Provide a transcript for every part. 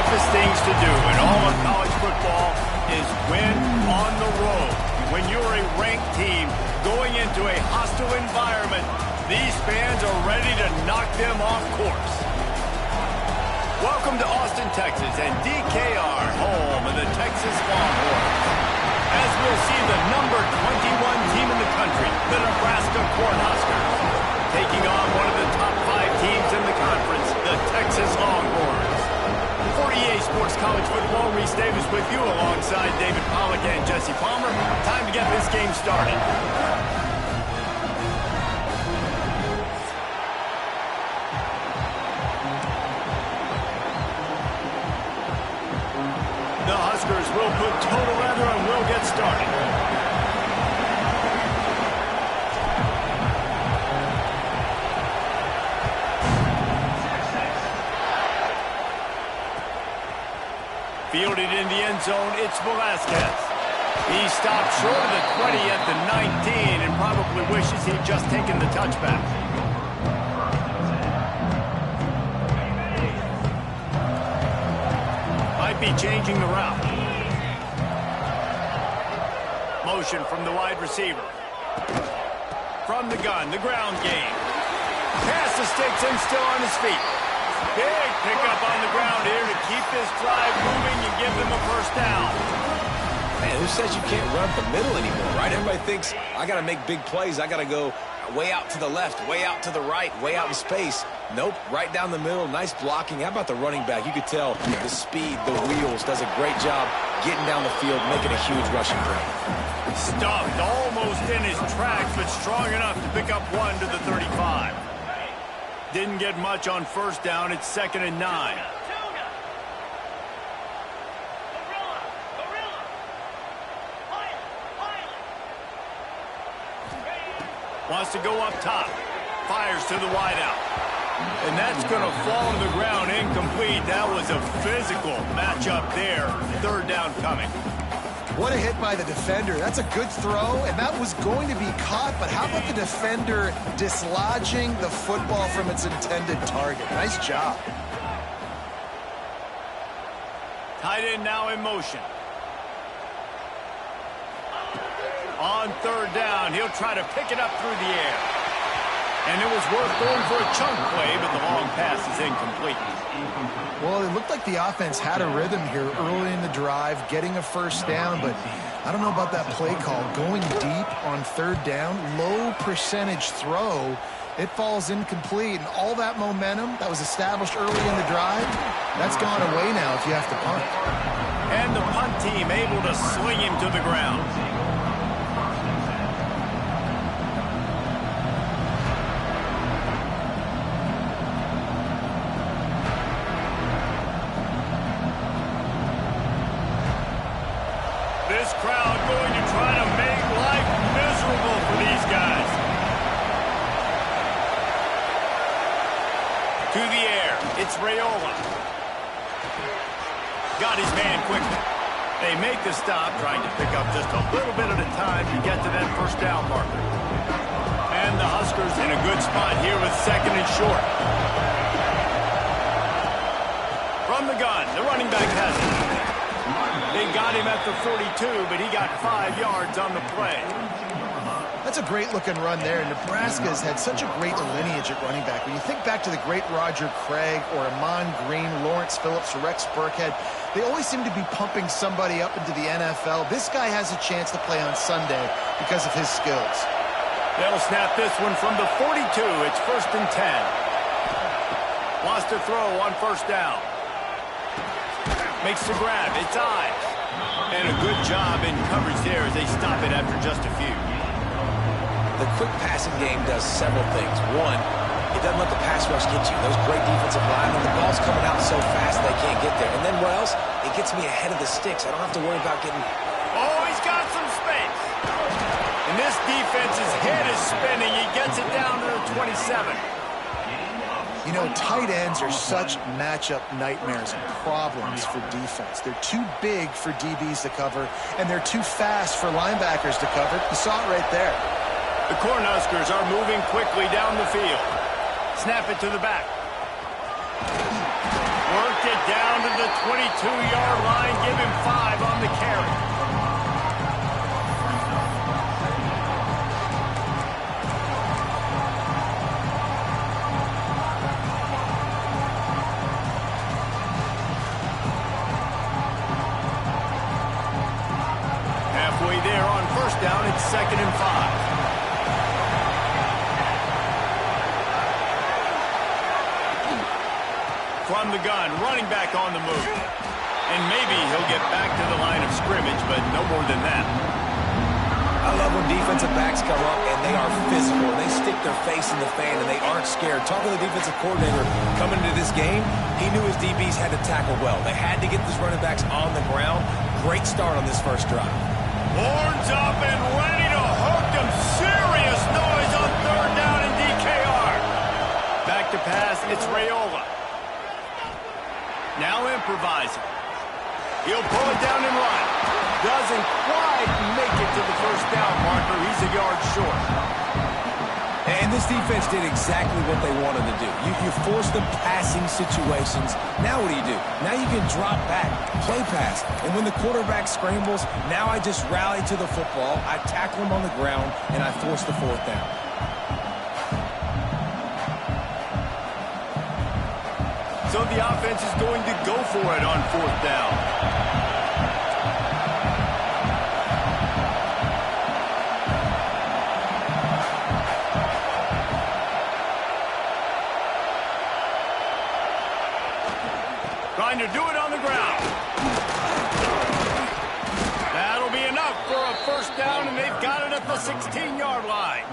toughest things to do in all of college football is win on the road. When you're a ranked team going into a hostile environment, these fans are ready to knock them off course. Welcome to Austin, Texas, and DKR, home of the Texas Longhorns. As we'll see the number 21 team in the country, the Nebraska Cornhuskers, taking on one of the top 5 teams in the conference, the Texas Longhorns. 48 Sports College Football, Reese Davis with you alongside David Pollack and Jesse Palmer. Time to get this game started. The Huskers will put total leather and will get started. Fielded in the end zone, it's Velasquez. He stopped short of the 20 at the 19 and probably wishes he'd just taken the touchback. Might be changing the route. Motion from the wide receiver. From the gun, the ground game. Pass to Sticks and still on his feet. Big pickup on the ground here to keep this drive moving and give them a first down. Man, who says you can't run up the middle anymore, right? Everybody thinks, I got to make big plays. I got to go way out to the left, way out to the right, way out in space. Nope, right down the middle, nice blocking. How about the running back? You could tell the speed, the wheels, does a great job getting down the field, making a huge rushing play. Stuffed almost in his tracks, but strong enough to pick up one to the 35. Didn't get much on first down. It's 2nd and 9. Wants to go up top. Fires to the wideout. And that's going to fall to the ground incomplete. That was a physical matchup there. 3rd down coming. What a hit by the defender. That's a good throw, and that was going to be caught, but how about the defender dislodging the football from its intended target? Nice job. Tight end now in motion. On 3rd down, he'll try to pick it up through the air. And it was worth going for a chunk play, but the long pass is incomplete. Well, it looked like the offense had a rhythm here early in the drive, getting a first down, but I don't know about that play call. Going deep on 3rd down, low percentage throw, it falls incomplete, and all that momentum that was established early in the drive, that's gone away now if you have to punt. And the punt team able to sling him to the ground. This crowd going to try to make life miserable for these guys. To the air, it's Raiola. Got his man quickly. They make the stop, trying to pick up just a little bit at a time to get to that first down marker. And the Huskers in a good spot here with 2nd and short. From the gun, the running back has it. They got him at the 42, but he got 5 yards on the play. That's a great-looking run there. Nebraska's had such a great lineage at running back. When you think back to the great Roger Craig or Amon Green, Lawrence Phillips, or Rex Burkhead, they always seem to be pumping somebody up into the NFL. This guy has a chance to play on Sunday because of his skills. They'll snap this one from the 42. It's 1st and 10. Wants to throw on 1st down. Makes the grab. It's Ives. And a good job in coverage there as they stop it after just a few. The quick passing game does several things. One, it doesn't let the pass rush get you. Those great defensive linemen, the ball's coming out so fast they can't get there. And then what else? It gets me ahead of the sticks. I don't have to worry about getting... Oh, he's got some space. And this defense's head is spinning. He gets it down to the 27. You know, tight ends are such matchup nightmares and problems for defense. They're too big for DBs to cover, and they're too fast for linebackers to cover. You saw it right there. The Cornhuskers are moving quickly down the field. Snap it to the back. Worked it down to the 22-yard line. Give him 5 on the carry. Halfway there on first down, it's 2nd and 5. From the gun, running back on the move. And maybe he'll get back to the line of scrimmage, but no more than that. I love when defensive backs come up and they are physical. They stick their face in the fan and they aren't scared. Talking to the defensive coordinator coming into this game, he knew his DBs had to tackle well. They had to get these running backs on the ground. Great start on this first drive. Horns up and ready to hook them. Serious noise on 3rd down in DKR. Back to pass, it's Raiola. Now improvising. He'll pull it down and run. Doesn't quite make it to the first down marker. He's a yard short. And this defense did exactly what they wanted to do. You force the passing situations. Now what do? Now you can drop back, play pass. And when the quarterback scrambles, now I just rally to the football. I tackle him on the ground, and I force the 4th down. So the offense is going to go for it on 4th down. Trying to do it on the ground. That'll be enough for a first down, and they've got it at the 16-yard line.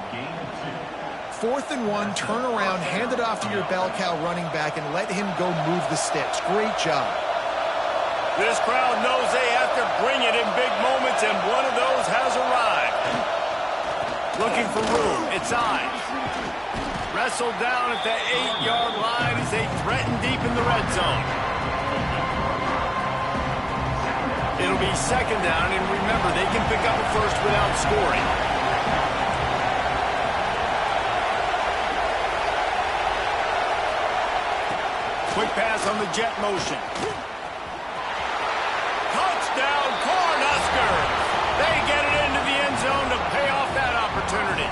4th and 1, turn around, hand it off to your bell cow running back, and let him go move the sticks. Great job. This crowd knows they have to bring it in big moments, and one of those has arrived. Looking for room. It's Ives. Wrestled down at the 8-yard line as they threaten deep in the red zone. It'll be 2nd down, and remember, they can pick up a first without scoring. Quick pass on the jet motion. Touchdown, Cornhuskers! They get it into the end zone to pay off that opportunity.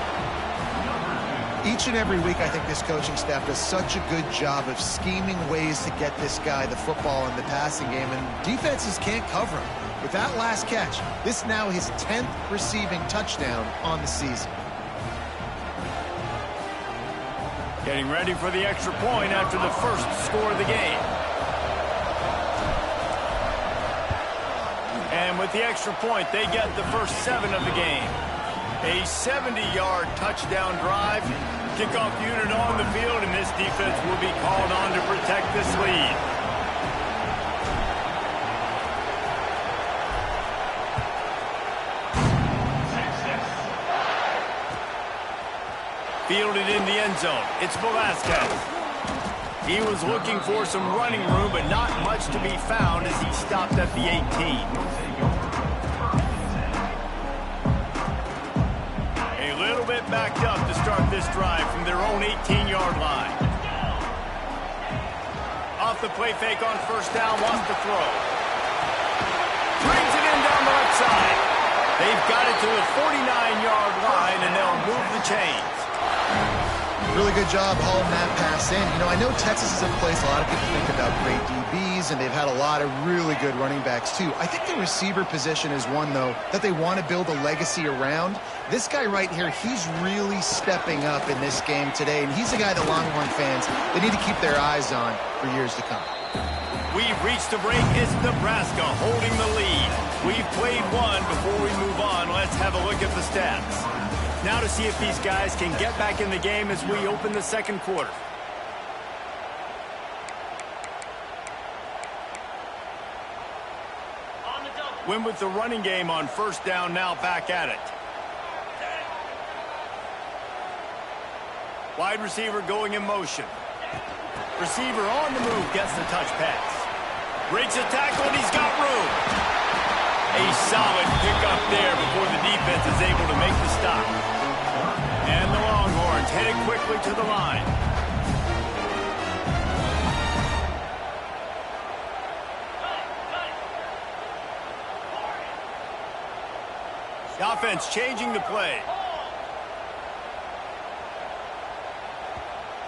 Each and every week, I think this coaching staff does such a good job of scheming ways to get this guy the football in the passing game, and defenses can't cover him. With that last catch, this now his 10th receiving touchdown on the season. Getting ready for the extra point after the first score of the game. And with the extra point, they get the first 7 of the game. A 70-yard touchdown drive. Kickoff unit on the field, and this defense will be called on to protect this lead. Fielded in the end zone. It's Velasquez. He was looking for some running room, but not much to be found as he stopped at the 18. A little bit backed up to start this drive from their own 18-yard line. Off the play fake on first down, wants to throw. Brings it in down the left side. They've got it to the 49-yard line, and they'll move the chains. Really good job hauling that pass in. You know, I know Texas is a place a lot of people think about great DBs, and they've had a lot of really good running backs, too. I think the receiver position is one, though, that they want to build a legacy around. This guy right here, he's really stepping up in this game today, and he's a guy that Longhorn fans, they need to keep their eyes on for years to come. We've reached the break. It's Nebraska holding the lead. We've played one. Before we move on, let's have a look at the stats. Now to see if these guys can get back in the game as we open the second quarter. Win with the running game on first down, now back at it. Wide receiver going in motion. Receiver on the move, gets the touch pass. Breaks a tackle, and he's got room. A solid pickup there before the defense is able to make the stop. And the Longhorns headed quickly to the line. offense changing the play.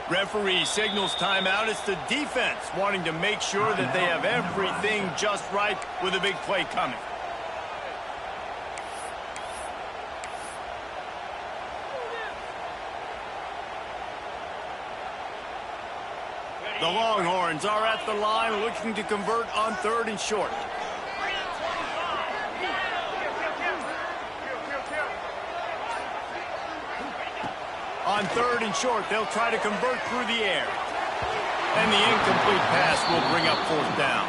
Referee signals timeout. It's the defense wanting to make sure that they have everything just right with a big play coming. The Longhorns are at the line looking to convert on 3rd and short. On 3rd and short, they'll try to convert through the air. And the incomplete pass will bring up 4th down.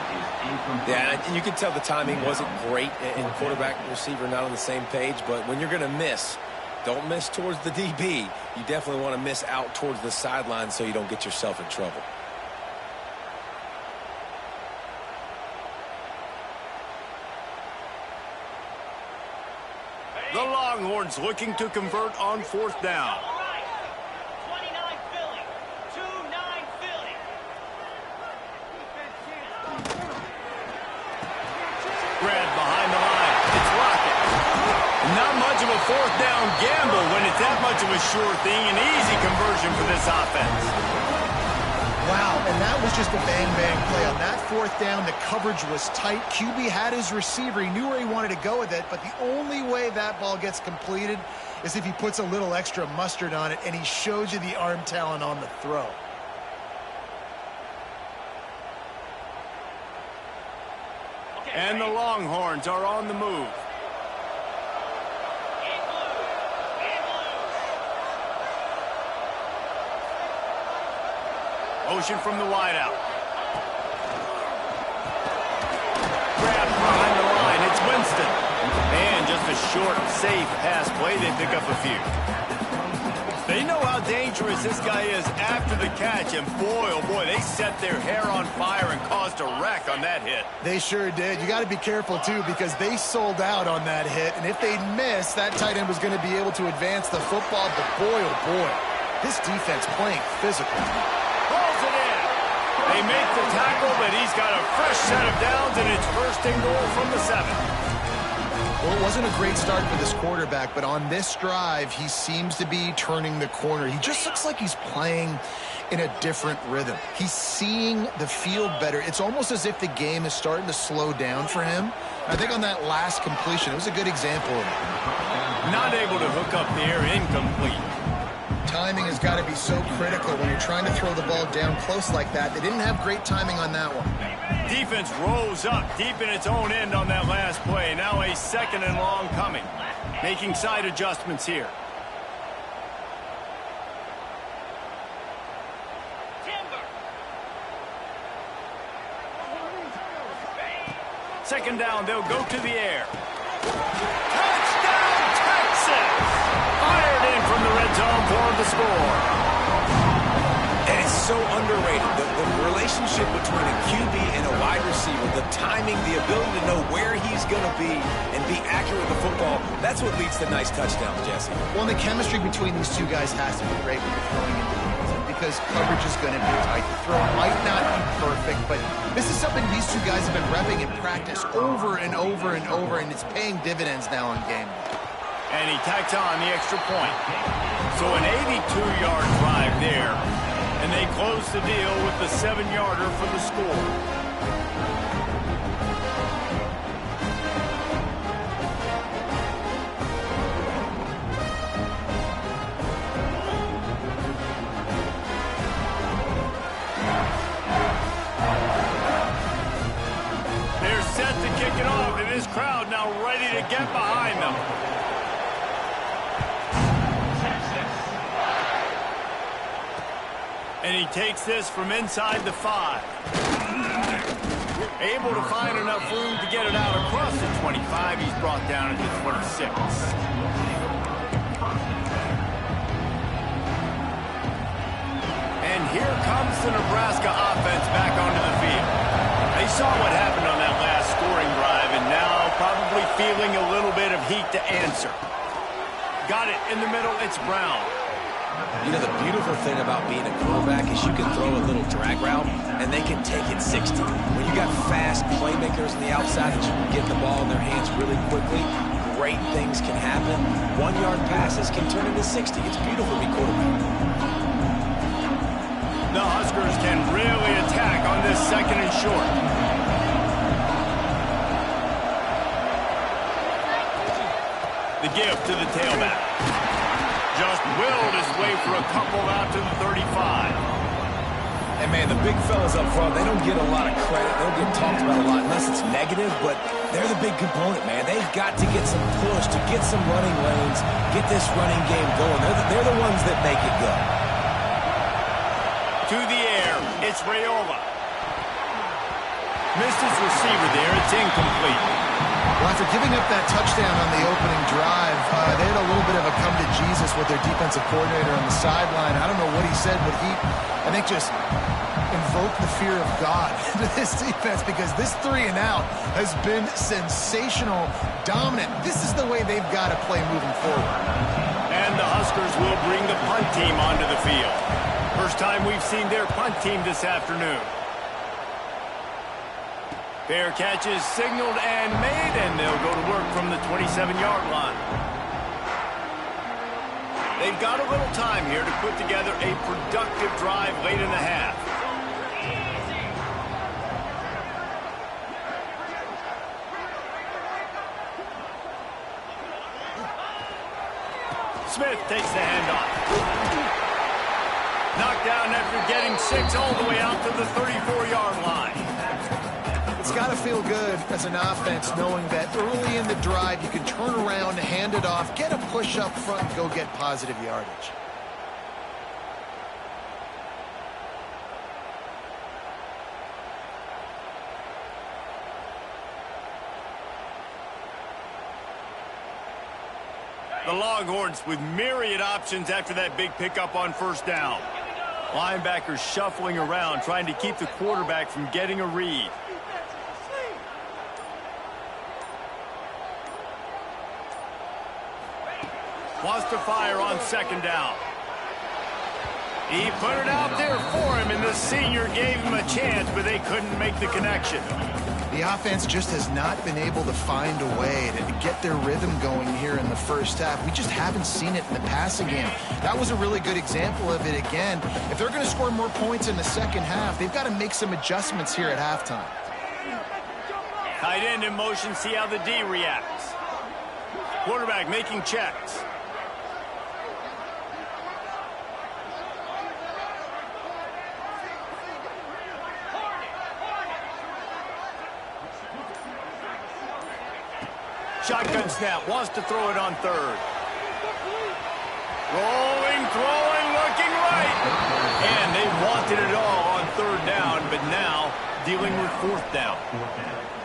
Yeah, and you can tell the timing wasn't great, and quarterback and receiver not on the same page, but when you're going to miss, don't miss towards the DB. You definitely want to miss out towards the sideline so you don't get yourself in trouble. The Longhorns looking to convert on 4th down. Grab behind the line. It's Rocket. Not much of a 4th down gamble when it's that much of a sure thing. An easy conversion for this offense. Wow, and that was just a bang-bang play. On that 4th down, the coverage was tight. QB had his receiver. He knew where he wanted to go with it, but the only way that ball gets completed is if he puts a little extra mustard on it, and he shows you the arm talent on the throw. And the Longhorns are on the move. Motion from the wideout. Grab behind the line. It's Winston. And just a short, safe pass play. They pick up a few. They know how dangerous this guy is after the catch, and boy, oh boy, they set their hair on fire and caused a wreck on that hit. They sure did. You got to be careful, too, because they sold out on that hit, and if they'd missed, that tight end was going to be able to advance the football, but boy, oh boy, this defense playing physical. Pulls it in. They make the tackle, but he's got a fresh set of downs, and it's 1st and goal from the 7. Well, it wasn't a great start for this quarterback, but on this drive, he seems to be turning the corner. He just looks like he's playing in a different rhythm. He's seeing the field better. It's almost as if the game is starting to slow down for him. I think on that last completion, it was a good example of it. Not able to hook up the air, incomplete. Timing has got to be so critical when you're trying to throw the ball down close like that. They didn't have great timing on that one. Defense rose up deep in its own end on that last play. Now a 2nd and long coming. Making side adjustments here. Second down, they'll go to the air. Touchdown, Texas! Fired in from the red zone for the score. And it's so underrated. The relationship between a QB and a wide receiver, the timing, the ability to know where he's going to be and be accurate with the football, that's what leads to nice touchdowns, Jesse. Well, and the chemistry between these two guys has to be great when you're throwing into the end zone because coverage is going to be tight. The throw might not be perfect, but this is something these two guys have been repping in practice over and over and over, and it's paying dividends now in game. And he tacks on the extra point. So an 82-yard drive there. And they close the deal with the 7-yarder for the score. They're set to kick it off, and this crowd now ready to get behind them. And he takes this from inside the 5. Able to find enough room to get it out across the 25. He's brought down at the 26. And here comes the Nebraska offense back onto the field. They saw what happened on that last scoring drive, and now probably feeling a little bit of heat to answer. Got it in the middle. It's Brown. You know, the beautiful thing about being a quarterback is you can throw a little drag route, and they can take it 60. When you got fast playmakers on the outside that you can get the ball in their hands really quickly, great things can happen. 1-yard passes can turn into 60. It's beautiful to be quarterback. The Huskers can really attack on this 2nd and short. The give to the tailback. Just willed his way for a couple out to the 35. And, man, the big fellas up front, they don't get a lot of credit. They don't get talked about a lot unless it's negative, but they're the big component, man. They've got to get some push, to get some running lanes, get this running game going. They're the ones that make it go. To the air, it's Raiola. Missed his receiver there. It's incomplete. Well, after giving up that touchdown on the opening drive, they had a little bit of a come-to-Jesus with their defensive coordinator on the sideline. I don't know what he said, but he, I think, just invoked the fear of God into this defense because this 3-and-out has been sensational, dominant. This is the way they've got to play moving forward. And the Huskers will bring the punt team onto the field. First time we've seen their punt team this afternoon. Fair catch is signaled and made, and they'll go to work from the 27-yard line. They've got a little time here to put together a productive drive late in the half. Smith takes the handoff. Knocked down after getting 6 all the way out to the 34-yard line. It's got to feel good as an offense knowing that early in the drive you can turn around, hand it off, get a push up front, and go get positive yardage. The Longhorns with myriad options after that big pickup on 1st down. Linebackers shuffling around, trying to keep the quarterback from getting a read. Wants to fire on 2nd down. He put it out there for him, and the senior gave him a chance, but they couldn't make the connection. The offense just has not been able to find a way to get their rhythm going here in the first half. We just haven't seen it in the passing game. That was a really good example of it again. If they're going to score more points in the second half, they've got to make some adjustments here at halftime. Tight end in motion, see how the D reacts. Quarterback making checks. Shotgun snap, wants to throw it on 3rd. Rolling, throwing, looking right. And they wanted it all on 3rd down, but now dealing with 4th down.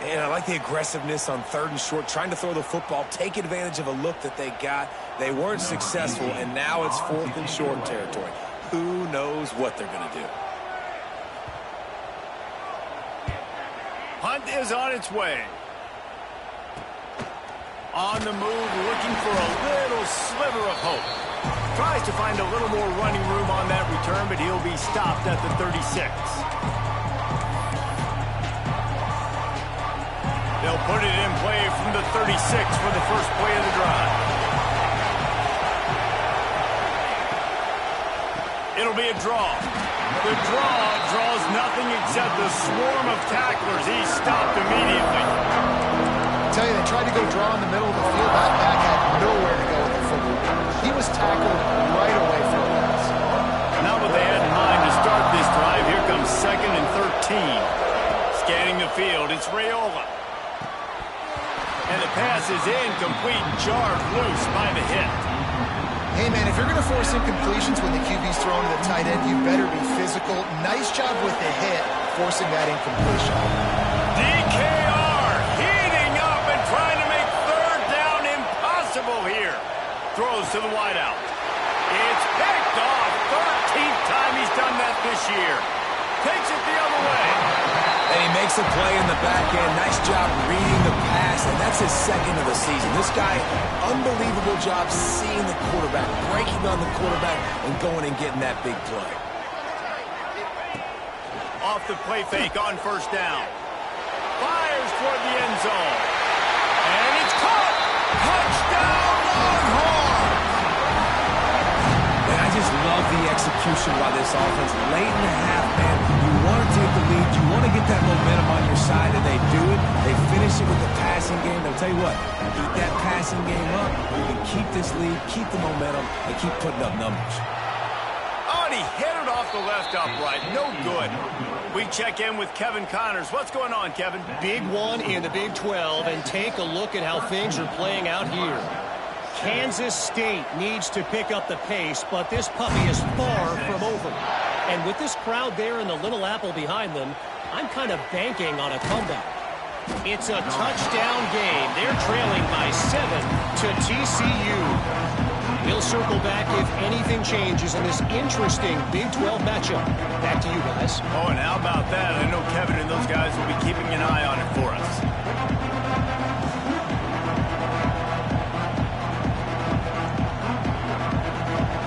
And I like the aggressiveness on 3rd and short, trying to throw the football, take advantage of a look that they got. They weren't successful, and now it's 4th and short territory. Who knows what they're going to do? Punt is on its way. On the move, looking for a little sliver of hope. Tries to find a little more running room on that return, but he'll be stopped at the 36. They'll put it in play from the 36 for the first play of the drive. It'll be a draw. The draw draws nothing except a swarm of tacklers. He's stopped immediately. I tell you, they tried to go draw in the middle of the field. That back had nowhere to go with the football. He was tackled right away from the pass. Not what they had in mind to start this drive. Here comes 2nd and 13. Scanning the field, it's Raiola. And the pass is incomplete, jarred loose by the hit. Hey, man, if you're going to force incompletions when the QB's throwing to the tight end, you better be physical. Nice job with the hit, forcing that incompletion. DKR heating up and trying to make 3rd down impossible here. Throws to the wideout. It's picked off. 13th time he's done that this year. Takes it the other way. And he makes a play in the back end. Nice job reading the pass, and that's his 2nd of the season. This guy, unbelievable job seeing the quarterback, breaking on the quarterback, and going and getting that big play. Off the play fake on 1st down. Fires toward the end zone. And it's caught. Touchdown, Longhorns! And I just love the execution by this offense. Late in the half, man, you want to take the lead. You want to get that momentum on your side, and they do it. They finish it with the passing game. I'll tell you what, keep that passing game up. You can keep this lead, keep the momentum, and keep putting up numbers. Oh, and he hit it off the left upright. No good. We check in with Kevin Connors. What's going on, Kevin? Big one in the Big 12, and take a look at how things are playing out here. Kansas State needs to pick up the pace, but this puppy is far from over. And with this crowd there and the Little Apple behind them, I'm kind of banking on a comeback. It's a touchdown game. They're trailing by 7 to TCU. We'll circle back if anything changes in this interesting Big 12 matchup. Back to you guys. Oh, and how about that? I know Kevin and those guys will be keeping an eye on it for us.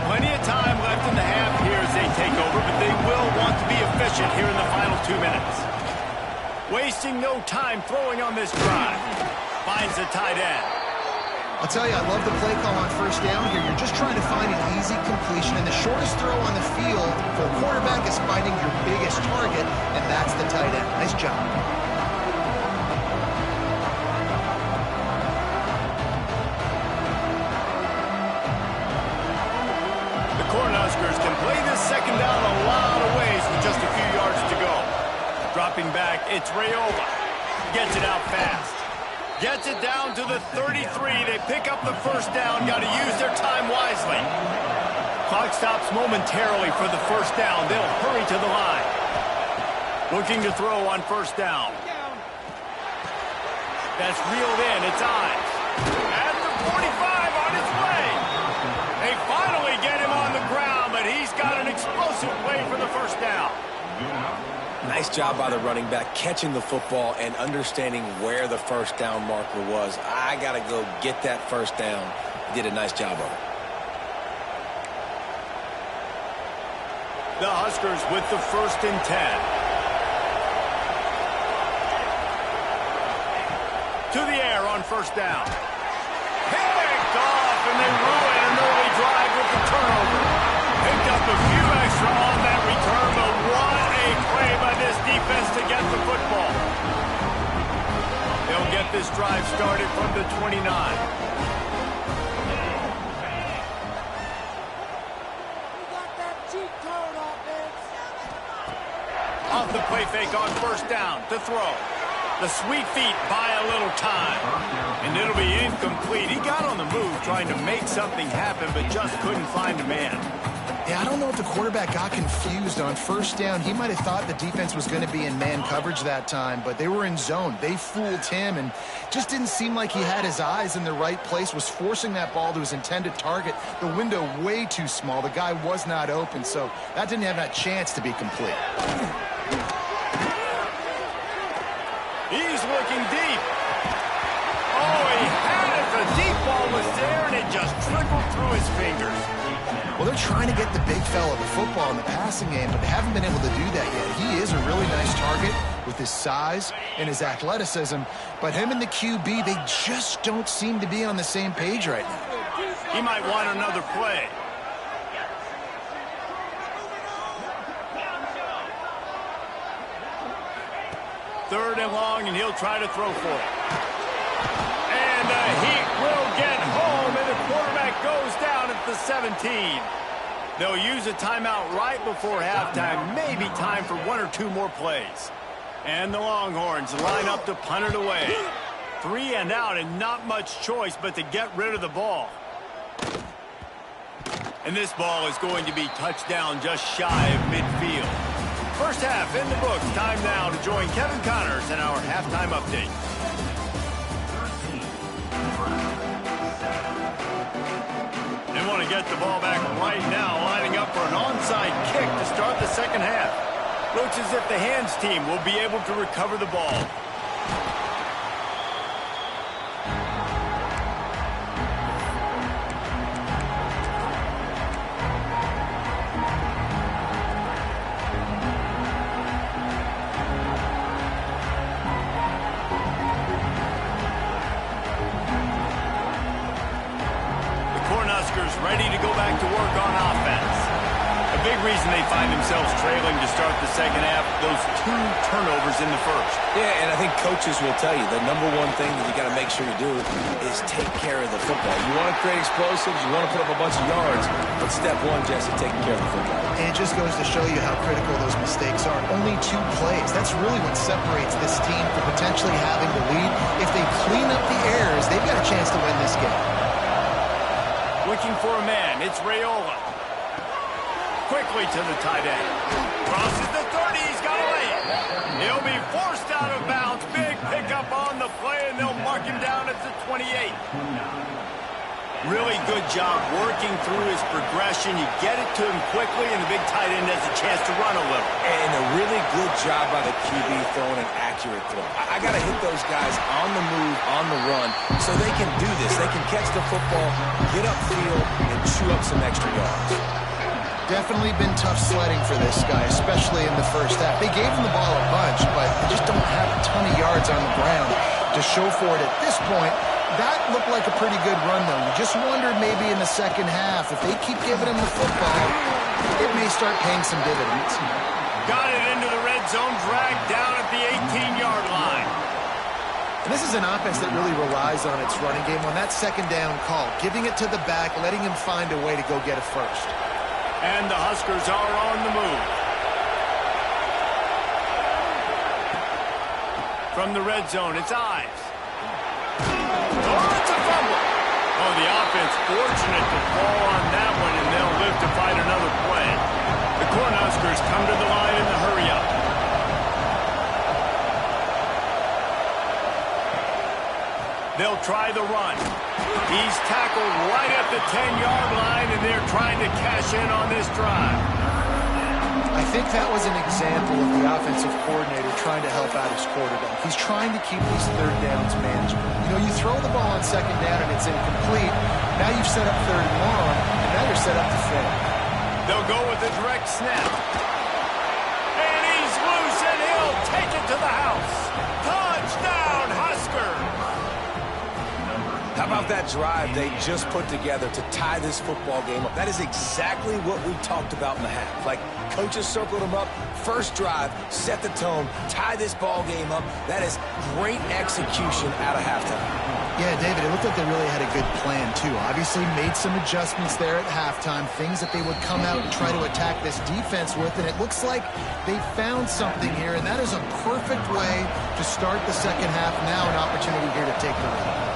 Plenty of time left in the half here as they take over, but they will want to be efficient here in the final 2 minutes. Wasting no time throwing on this drive. Finds the tight end. I'll tell you, I love the play call on first down here. You're just trying to find an easy completion, and the shortest throw on the field for a quarterback is finding your biggest target, and that's the tight end. Nice job. The Cornhuskers can play this second down a lot of ways with just a few yards to go. Dropping back, it's Rayola. Gets it out fast. Gets it down to the 33. They pick up the first down. Got to use their time wisely. Clock stops momentarily for the first down. They'll hurry to the line. Looking to throw on first down. That's reeled in. It's Ives. At the 45 on his way. They finally get him on the ground, but he's got an explosive play for the first down. Nice job by the running back, catching the football and understanding where the first down marker was. I got to go get that first down. Did a nice job of it. The Huskers with the 1st and 10. To the air on first down. Picked off, and they ruin an early drive with the turnover. Picked up a few extra on that return, but what a play by this defense to get the football. They'll get this drive started from the 29. Off the play fake on first down to throw. The sweet feet buy a little time. And it'll be incomplete. He got on the move trying to make something happen, but just couldn't find a man. Yeah, I don't know if the quarterback got confused on first down. He might have thought the defense was going to be in man coverage that time, but they were in zone. They fooled him and just didn't seem like he had his eyes in the right place, was forcing that ball to his intended target. The window way too small. The guy was not open, so that didn't have that chance to be complete. He's looking deep. Oh, he had it. The deep ball was there, and it just trickled through his fingers. Well, they're trying to get the big fella the football in the passing game, but they haven't been able to do that yet. He is a really nice target with his size and his athleticism, but him and the QB, they just don't seem to be on the same page right now. He might want another play. Third and long, and he'll try to throw for it. And the Heat will get home, and the quarterback goes down at the 17. They'll use a timeout right before halftime. Maybe time for 1 or 2 more plays. And the Longhorns line up to punt it away. 3 and out, and not much choice but to get rid of the ball. And this ball is going to be touchdown just shy of midfield. First half in the books. Time now to join Kevin Connors in our halftime update. They want to get the ball back right now, lining up for an onside kick to start the second half. Looks as if the hands team will be able to recover the ball. reason they find themselves trailing to start the second half, those 2 turnovers in the first. Yeah, and I think coaches will tell you the number one thing that you got to make sure you do is take care of the football. You want to create explosives, you want to put up a bunch of yards, but step one, Jesse, taking care of the football. And it just goes to show you how critical those mistakes are. Only 2 plays. That's really what separates this team from potentially having the lead. If they clean up the errors, they've got a chance to win this game. Looking for a man. It's Raiola. Quickly to the tight end. Crosses the 30. He's got to lay it. He'll be forced out of bounds. Big pickup on the play, and they'll mark him down at the 28. Really good job working through his progression. You get it to him quickly, and the big tight end has a chance to run a little. And a really good job by the QB throwing an accurate throw. I got to hit those guys on the move, on the run, so they can do this. They can catch the football, get upfield, and chew up some extra yards. Definitely been tough sledding for this guy, especially in the first half. They gave him the ball a bunch, but they just don't have a ton of yards on the ground to show for it at this point. That looked like a pretty good run, though. You just wondered maybe in the second half, if they keep giving him the football, it may start paying some dividends. Got it into the red zone, dragged down at the 18-yard line. And this is an offense that really relies on its running game on that second down call, giving it to the back, letting him find a way to go get a first. And the Huskers are on the move. From the red zone, it's Ives. Oh, it's a fumble. Oh, the offense fortunate to fall on that one, and they'll live to fight another play. The Cornhuskers come to the line in the hurry-up. They'll try the run. He's tackled right at the 10-yard line, and they're trying to cash in on this drive. I think that was an example of the offensive coordinator trying to help out his quarterback. He's trying to keep these third downs manageable. You know, you throw the ball on second down and it's incomplete. Now you've set up third and long, and now you're set up to fail. They'll go with a direct snap. And he's loose, and he'll take it to the house. Touchdown, Huskers! How about that drive they just put together to tie this football game up? That is exactly what we talked about in the half. Like, coaches circled them up. First drive, set the tone, tie this ball game up. That is great execution out of halftime. Yeah, David, it looked like they really had a good plan, too. Obviously made some adjustments there at halftime, things that they would come out and try to attack this defense with, and it looks like they found something here, and that is a perfect way to start the second half. Now an opportunity here to take the lead.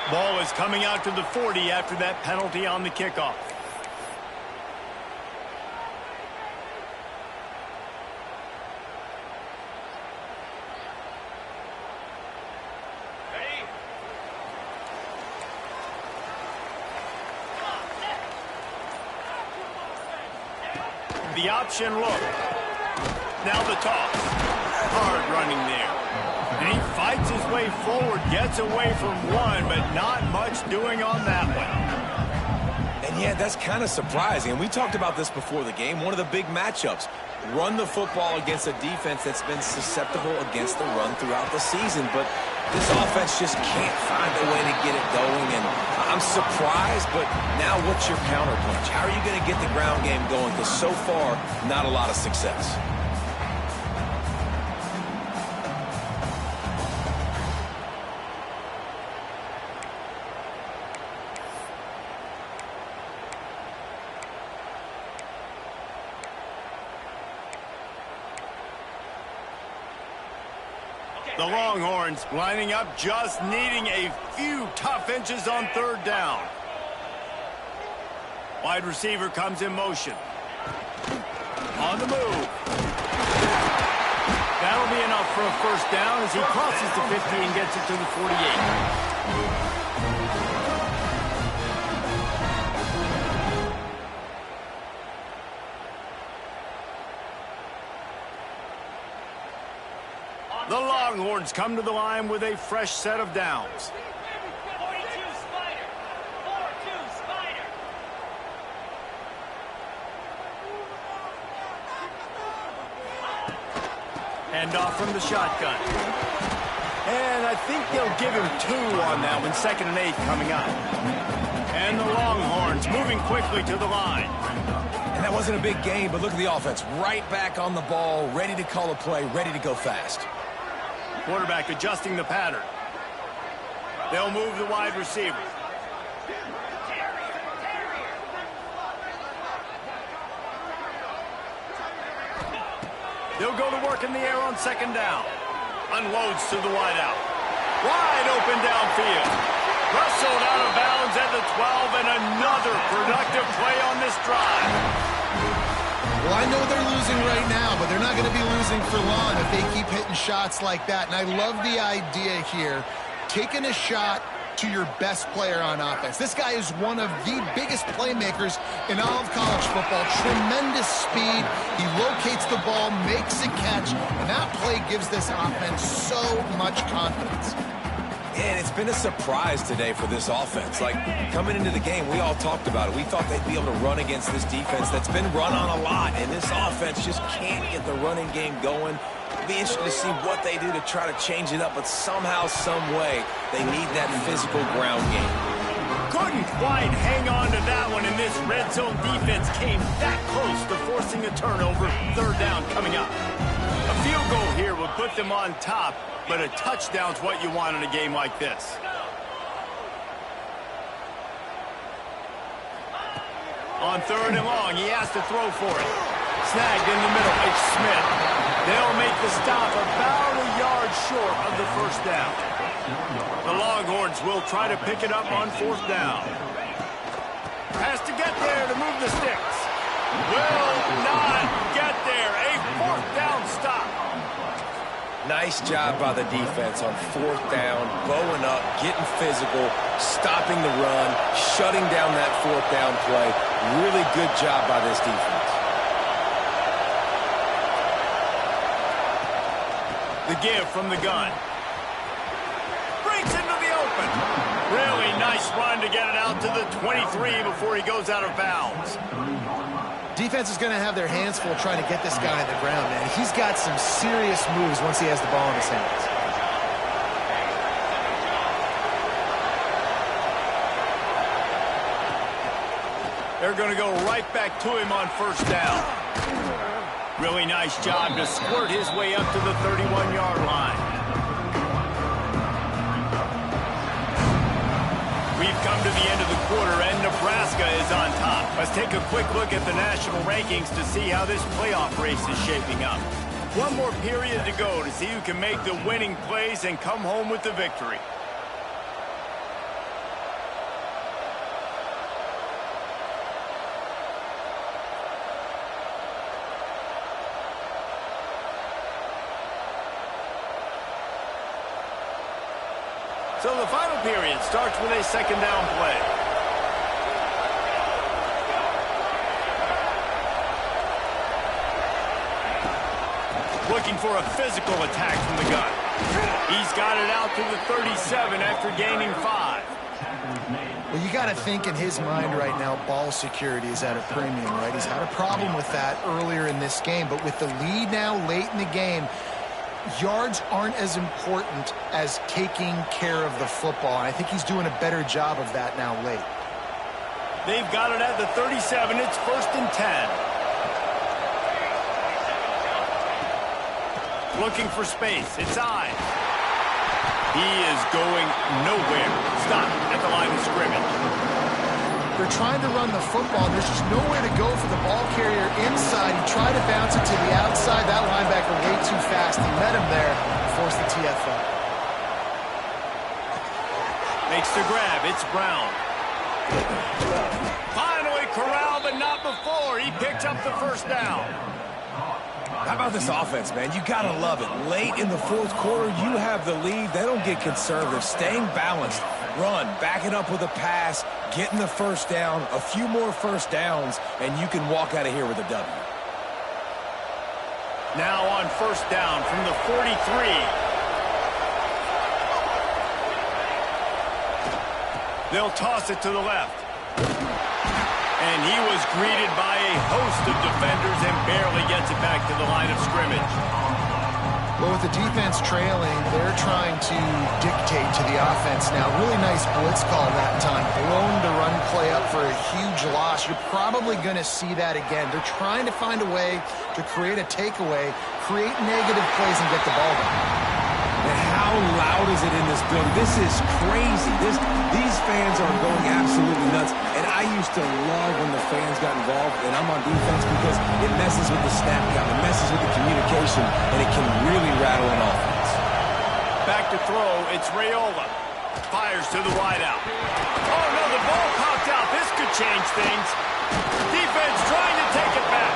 Ball is coming out to the 40 after that penalty on the kickoff. The option look. Now the toss. Hard running there. And he fights his way forward, gets away from one, but not much doing on that one. And yeah, that's kind of surprising. And we talked about this before the game. One of the big matchups. Run the football against a defense that's been susceptible against the run throughout the season. But this offense just can't find a way to get it going. And I'm surprised, but now what's your counterpunch? How are you going to get the ground game going? Because so far, not a lot of success. The Longhorns lining up, just needing a few tough inches on third down. Wide receiver comes in motion. On the move. That'll be enough for a first down as he crosses the 50 and gets it to the 48. The Longhorns come to the line with a fresh set of downs. 42 Spider. 4-2 Spider. Hand off from the shotgun. And I think they'll give him 2 on that one. 2nd and 8 coming up. And the Longhorns moving quickly to the line. And that wasn't a big game, but look at the offense. Right back on the ball, ready to call a play, ready to go fast. Quarterback adjusting the pattern. They'll move the wide receiver. They'll go to work in the air on 2nd down. Unloads to the wideout. Wide open downfield. Wrestled out of bounds at the 12, and another productive play on this drive. Well, I know they're losing right now, but they're not going to be losing for long if they keep hitting shots like that. And I love the idea here, taking a shot to your best player on offense. This guy is one of the biggest playmakers in all of college football. Tremendous speed. He locates the ball, makes a catch, and that play gives this offense so much confidence. And it's been a surprise today for this offense. Like, coming into the game, we all talked about it. We thought they'd be able to run against this defense that's been run on a lot, and this offense just can't get the running game going. It'll be interesting to see what they do to try to change it up, but somehow, some way, they need that physical ground game. Couldn't quite hang on to that one, and this red zone defense came that close to forcing a turnover. 3rd down coming up. A field goal here would put them on top, but a touchdown's what you want in a game like this. On 3rd and long, he has to throw for it. Snagged in the middle. It's Smith. They'll make the stop about a yard short of the 1st down. The Longhorns will try to pick it up on 4th down. Has to get there to move the sticks. Will not get there. A 4th down stop. Nice job by the defense on 4th down, bowing up, getting physical, stopping the run, shutting down that 4th down play. Really good job by this defense. The give from the gun. Breaks into the open. Really nice run to get it out to the 23 before he goes out of bounds. Defense is going to have their hands full trying to get this guy on the ground, man. He's got some serious moves once he has the ball in his hands. They're going to go right back to him on 1st down. Really nice job to squirt his way up to the 31-yard line. We've come to the end of the quarter, and Nebraska is on top. Let's take a quick look at the national rankings to see how this playoff race is shaping up. One more period to go to see who can make the winning plays and come home with the victory. So the final period starts with a 2nd down play. Looking for a physical attack from the gun. He's got it out to the 37 after gaining 5. Well, you got to think in his mind right now, ball security is at a premium, right? He's had a problem with that earlier in this game, but with the lead now late in the game, yards aren't as important as taking care of the football. And I think he's doing a better job of that now late. They've got it at the 37. It's 1st and 10. Looking for space. It's I. He is going nowhere. Stop at the line of scrimmage. They're trying to run the football. There's just nowhere to go for the ball carrier inside. He tried to bounce it to the outside. That linebacker way too fast. He met him there and forced the TFL. Makes the grab. It's Brown. Finally corralled, but not before. He picked up the 1st down. How about this offense, man? You got to love it. Late in the 4th quarter, you have the lead. They don't get conservative. Staying balanced. Run, backing up with a pass, getting the 1st down, a few more 1st downs, and you can walk out of here with a W. Now on 1st down from the 43. They'll toss it to the left. And he was greeted by a host of defenders and barely gets it back to the line of scrimmage. Well, with the defense trailing, they're trying to dictate to the offense now. Really nice blitz call that time. Blown the run play up for a huge loss. You're probably going to see that again. They're trying to find a way to create a takeaway, create negative plays, and get the ball back. And how loud is it in this building? This is crazy. These fans are going absolutely nuts. And I used to love when the fans got involved, and I'm on defense because it messes with the snap count, it messes with the communication, and it can really rattle an offense. Back to throw, it's Raiola. Fires to the wideout. Oh, no, the ball popped out. This could change things. Defense trying to take it back.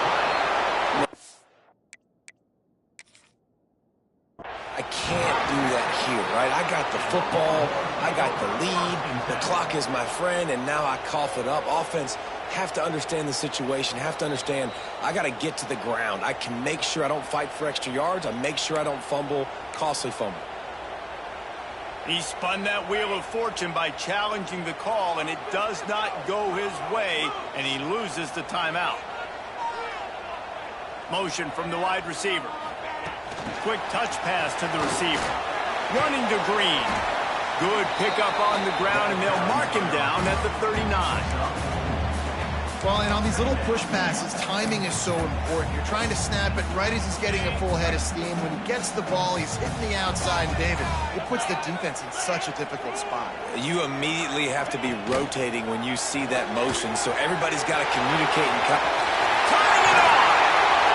I can't do that here, right? I got the football, I got the lead, the clock is my friend, and now I cough it up. Offense have to understand the situation, have to understand I got to get to the ground. I can make sure I don't fight for extra yards. I make sure I don't fumble, costly fumble. He spun that wheel of fortune by challenging the call, and it does not go his way, and he loses the timeout. Motion from the wide receiver. Quick touch pass to the receiver. Running to Green. Good pickup on the ground, and they'll mark him down at the 39. Well, and on these little push passes, timing is so important. You're trying to snap it right as he's getting a full head of steam. When he gets the ball, he's hitting the outside, and David, it puts the defense in such a difficult spot. You immediately have to be rotating when you see that motion, so everybody's got to communicate and cut. Turning it on!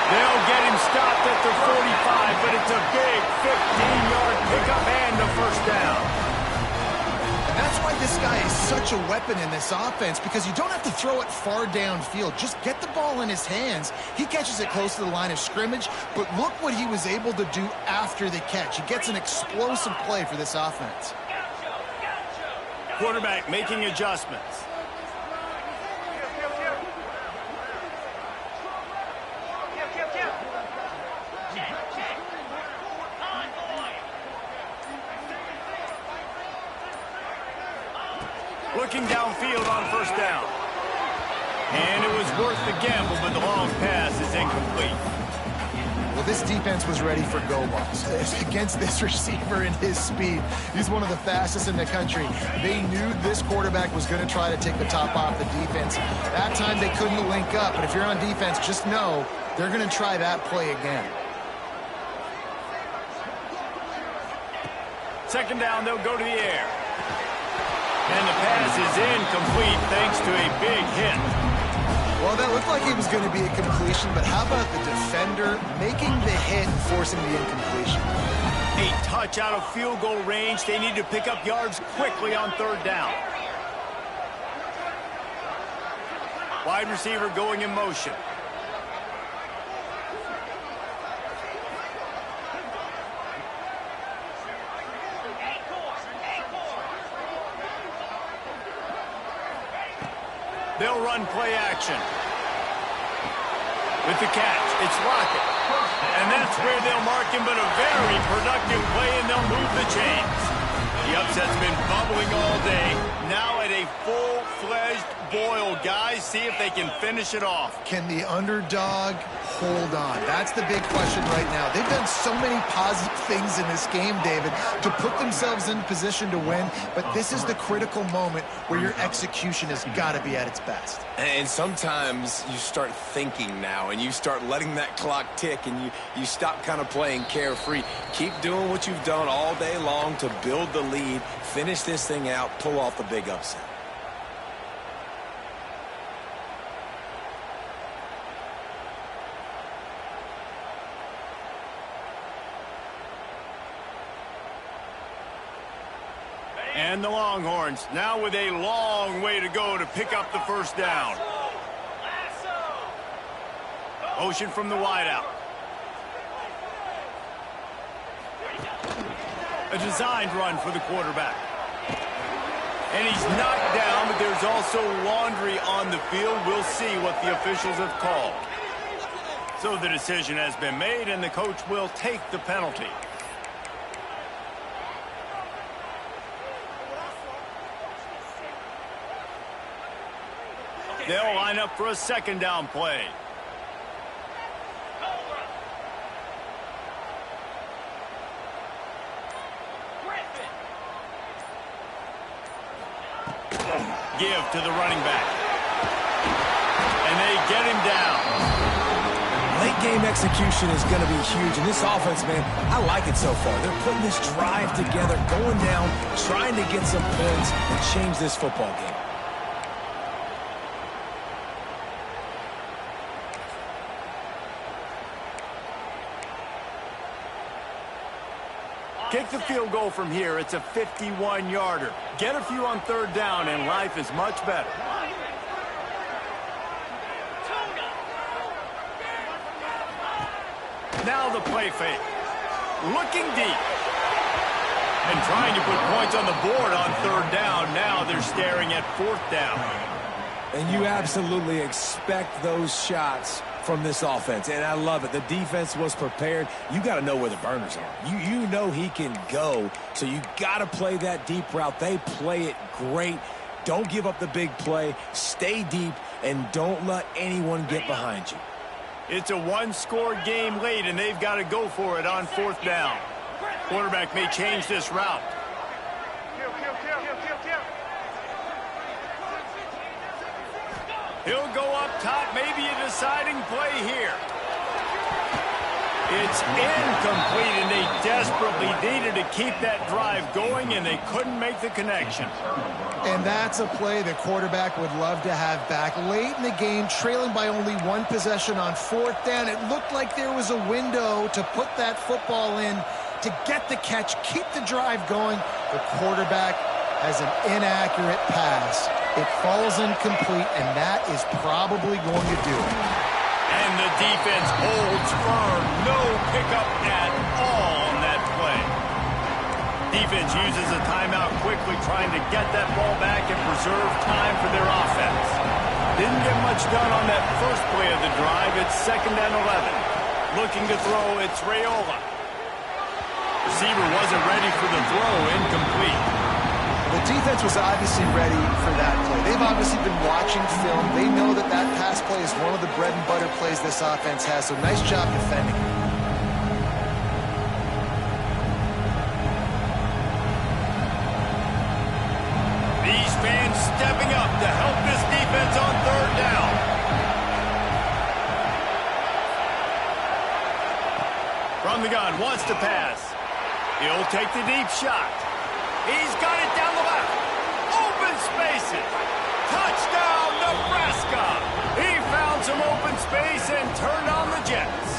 They'll get him stopped at the 45, but it's a big 15-yard pickup and a first down. That's why this guy is such a weapon in this offense, because you don't have to throw it far downfield. Just get the ball in his hands. He catches it close to the line of scrimmage, but look what he was able to do after the catch. He gets an explosive play for this offense. Quarterback making adjustments. Looking downfield on first down. And it was worth the gamble, but the long pass is incomplete. Well, this defense was ready for go balls. Against this receiver and his speed, he's one of the fastest in the country. They knew this quarterback was going to try to take the top off the defense. That time they couldn't link up, but if you're on defense, just know they're going to try that play again. Second down, they'll go to the air. And the pass is incomplete thanks to a big hit. Well, that looked like it was going to be a completion, but how about the defender making the hit and forcing the incompletion? A touch out of field goal range. They need to pick up yards quickly on third down. Wide receiver going in motion. They'll run play action. With the catch, it's Lockett. And that's where they'll mark him, but a very productive play, and they'll move the chains. The upset's been bubbling all day. Now at a full-fledged boil. Guys, see if they can finish it off. Can the underdog hold on? That's the big question right now. They've done so many positive things in this game, David, to put themselves in position to win, but this is the critical moment where your execution has got to be at its best. And sometimes you start thinking now, and you start letting that clock tick, and you stop kind of playing carefree. Keep doing what you've done all day long to build the lead, finish this thing out, pull off the big upset. And the Longhorns now with a long way to go to pick up the first down. Motion from the wideout. A designed run for the quarterback. And he's knocked down, but there's also laundry on the field. We'll see what the officials have called. So the decision has been made, and the coach will take the penalty. They'll line up for a second down play. Give to the running back. And they get him down. Late game execution is going to be huge. And this offense, man, I like it so far. They're putting this drive together, going down, trying to get some points and change this football game. Kick the field goal from here. It's a 51-yarder. Get a few on third down, and life is much better. Now the play fake. Looking deep. And trying to put points on the board on third down. Now they're staring at fourth down. And you absolutely expect those shots from this offense, and I love it. The defense was prepared. You got to know where the burners are. You know he can go, so you got to play that deep route. They play it great. Don't give up the big play. Stay deep, and don't let anyone get behind you. It's a one-score game late, and they've got to go for it on fourth down. Quarterback may change this route. He'll go up top, maybe a deciding play here. It's incomplete, and they desperately needed to keep that drive going, and they couldn't make the connection. And that's a play the quarterback would love to have back. Late in the game, trailing by only one possession on fourth down, it looked like there was a window to put that football in, to get the catch, keep the drive going. The quarterback has an inaccurate pass. It falls incomplete, and that is probably going to do it. And the defense holds firm. No pickup at all on that play. Defense uses a timeout quickly, trying to get that ball back and preserve time for their offense. Didn't get much done on that first play of the drive. It's 2nd and 11. Looking to throw, it's Raiola. Receiver wasn't ready for the throw, incomplete. The defense was obviously ready for that play. They've obviously been watching film. They know that that pass play is one of the bread and butter plays this offense has, so nice job defending. These fans stepping up to help this defense on third down. From the gun, wants to pass. He'll take the deep shot. He's got it down the left. Open spaces. Touchdown, Nebraska. He found some open space and turned on the Jets.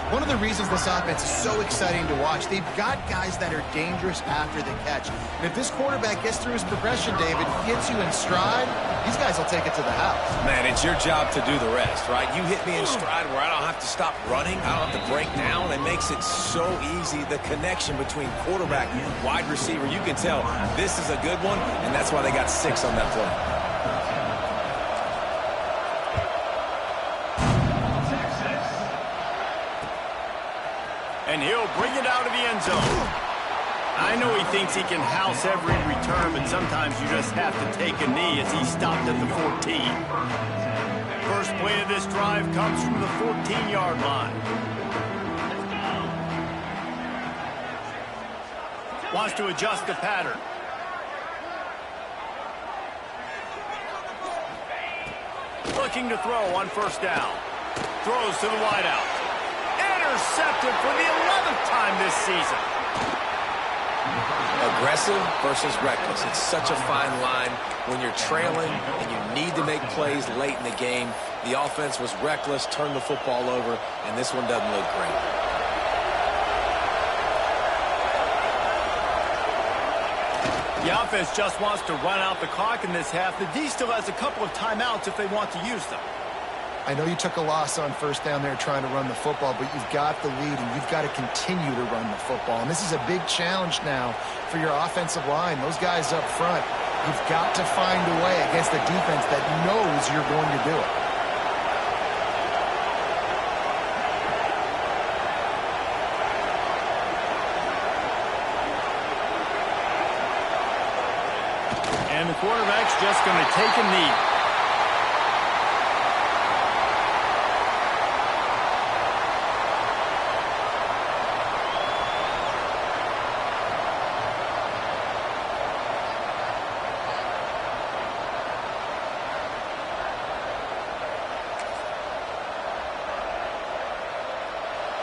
One of the reasons this offense is so exciting to watch, they've got guys that are dangerous after the catch. And if this quarterback gets through his progression, David, gets you in stride, these guys will take it to the house. Man, it's your job to do the rest, right? You hit me in stride where I don't have to stop running. I don't have to break down. It makes it so easy. The connection between quarterback and wide receiver, you can tell this is a good one, and that's why they got 6 on that play. And he'll bring it out of the end zone. I know he thinks he can house every return, but sometimes you just have to take a knee as he stopped at the 14. First play of this drive comes from the 14-yard line. Wants to adjust the pattern. Looking to throw on first down. Throws to the wideout. Intercepted for the 11th time this season. Aggressive versus reckless. It's such a fine line when you're trailing and you need to make plays late in the game. The offense was reckless, turned the football over, and this one doesn't look great. The offense just wants to run out the clock in this half. The D still has a couple of timeouts if they want to use them. I know you took a loss on first down there trying to run the football, but you've got the lead, and you've got to continue to run the football. And this is a big challenge now for your offensive line. Those guys up front, you've got to find a way against a defense that knows you're going to do it. And the quarterback's just going to take a knee.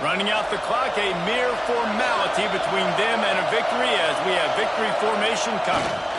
Running out the clock, a mere formality between them and a victory as we have victory formation coming.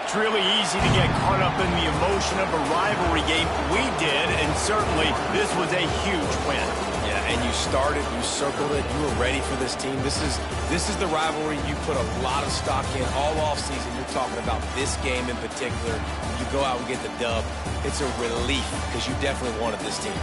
It's really easy to get caught up in the emotion of a rivalry game. We did, and certainly this was a huge win. Yeah, and you started, you circled it, you were ready for this team. This is the rivalry you put a lot of stock in all offseason. You're talking about this game in particular. You go out and get the dub. It's a relief because you definitely wanted this team.